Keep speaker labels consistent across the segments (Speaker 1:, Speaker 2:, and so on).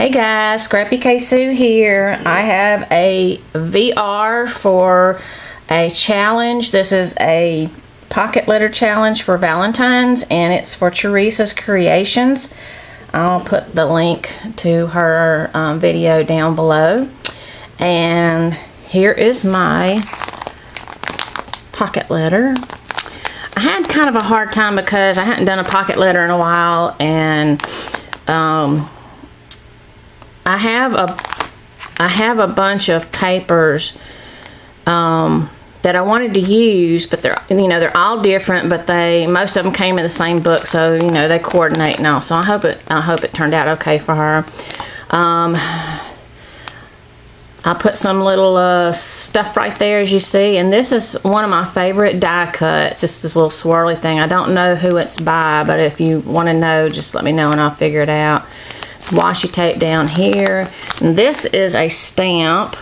Speaker 1: Hey guys, Scrappy K Sue here. I have a VR for a challenge. This is a pocket letter challenge for Valentine's, and it's for Teresa's Creations. I'll put the link to her video down below. And here is my pocket letter. I had kind of a hard time because I hadn't done a pocket letter in a while, and I have a bunch of papers that I wanted to use, but they're all different, but most of them came in the same book, so they coordinate now. So I hope it turned out okay for her. I put some little stuff right there, as you see, and this is one of my favorite die cuts. It's this little swirly thing. I don't know who it's by, but if you want to know, just let me know and I'll figure it out. Washi tape down here, and this is a stamp.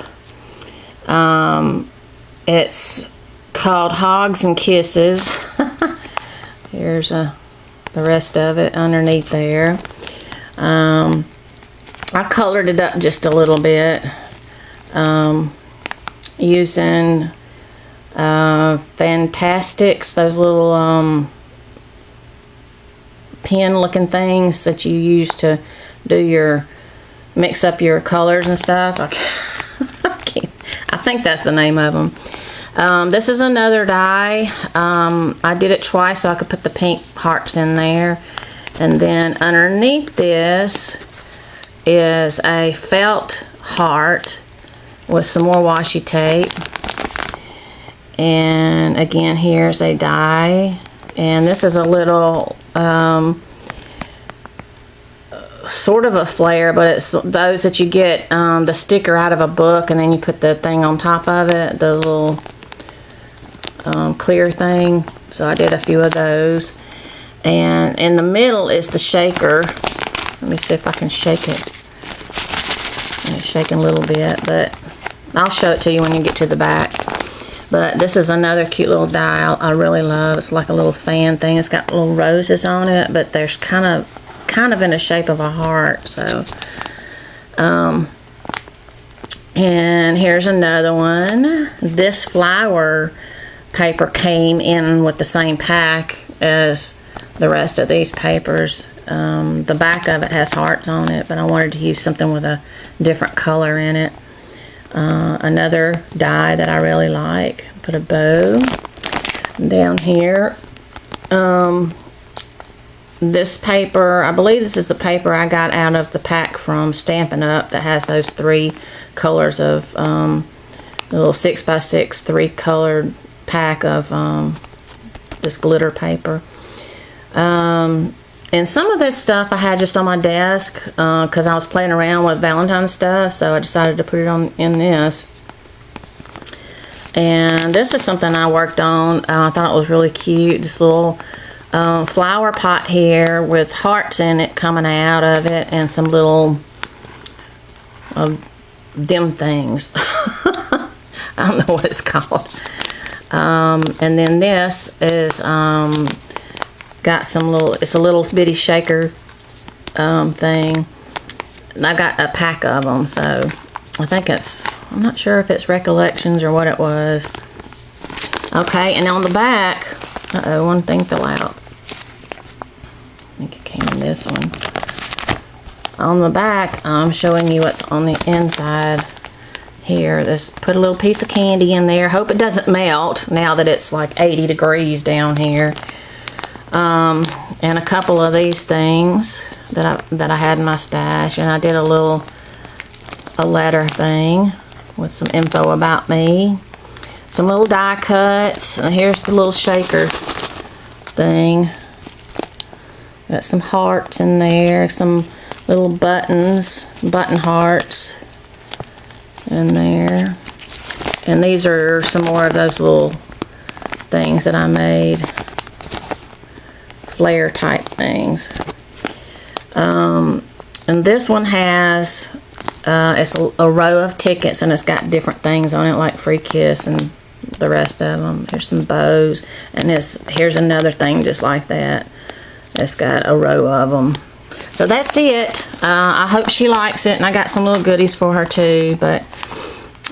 Speaker 1: It's called Hugs and Kisses. Here's the rest of it underneath there. I colored it up just a little bit using Fantastics, those little pen looking things that you use to mix up your colors and stuff. I think that's the name of them. This is another die. I did it twice so I could put the pink hearts in there. And then underneath this is a felt heart with some more washi tape. And again, here's a die. And this is a little sort of a flare, but it's those that you get the sticker out of a book, and then you put the thing on top of it, the little clear thing. So I did a few of those, and in the middle is the shaker. Let me see if I can shake it. It's shaking a little bit, but I'll show it to you when you get to the back. But this is another cute little die I really love. It's like a little fan thing. It's got little roses on it, but there's kind of in the shape of a heart. So and here's another one. This flower paper came in with the same pack as the rest of these papers. The back of it has hearts on it, but I wanted to use something with a different color in it. Another die that I really like. Put a bow down here. This paper, I believe this is the paper I got out of the pack from Stampin' Up! That has those three colors of the little 6x6 3-colored pack of this glitter paper. And some of this stuff I had just on my desk because I was playing around with Valentine stuff, so I decided to put it in this. And this is something I worked on. I thought it was really cute. This little flower pot here with hearts in it coming out of it, and some little dim things. I don't know what it's called. And then this is got some little, it's a little bitty shaker thing. And I got a pack of them, so I think I'm not sure if it's Recollections or what it was. Okay, and on the back, one thing fell out. I think it came in this one. On the back, I'm showing you what's on the inside here. Just put a little piece of candy in there. Hope it doesn't melt now that it's like 80 degrees down here. And a couple of these things that I had in my stash, and I did a letter thing with some info about me. Some little die cuts, and here's the little shaker thing. Got some hearts in there, some little buttons, button hearts in there. And these are some more of those little things that I made, flare type things. And this one has it's a row of tickets, and it's got different things on it, like free kiss and the rest of them. Here's some bows, and here's another thing just like that. It's got a row of them. So that's it. I hope she likes it, and I got some little goodies for her too, but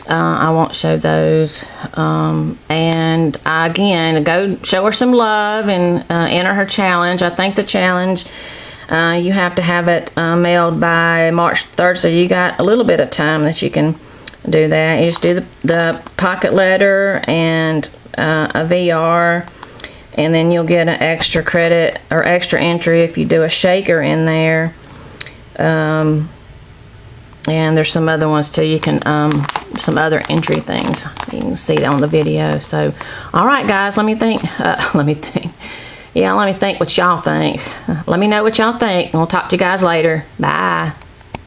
Speaker 1: I won't show those. And again, go show her some love and enter her challenge. I think the challenge, you have to have it mailed by March 3rd, so you got a little bit of time that you can do that. You just do the pocket letter and a VR, and then you'll get an extra credit or extra entry if you do a shaker in there. And there's some other ones too. You can some other entry things you can see on the video. So all right guys, let me think what y'all think. Let me know what y'all think, and we'll talk to you guys later. Bye.